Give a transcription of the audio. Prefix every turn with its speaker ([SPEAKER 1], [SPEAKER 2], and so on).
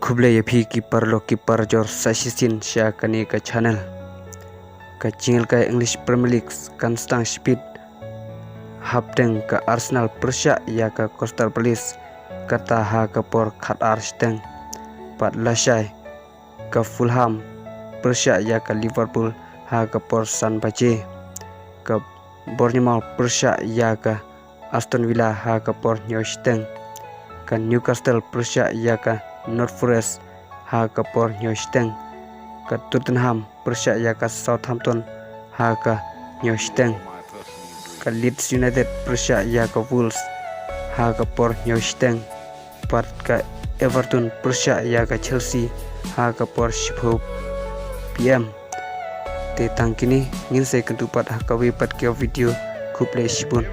[SPEAKER 1] Kuble ya phi keeper jor sasisin sya kani ka channel ka chingel ka English Premier League kan stang speed hapteng ka Arsenal persya ya ka Crystal Palace kata ha ka por khat arsteng pat lasai ka Fulham persya ya ka Liverpool ha ka por San Bache ka Bournemouth persya ya ka Aston Villa ha ka por Newcastle ka Newcastle persya ya ka North Forest ha ka por Newcastle ka Tottenham persya ya ka Southampton ha ka Newcastle ka Leeds United persya ya ka Wolves ha ka por Newcastle pat ka Everton persya ya ka Chelsea ha ka por 10 PM te tangkini ngin se kentupat ha ka wipat ke video kuple sipun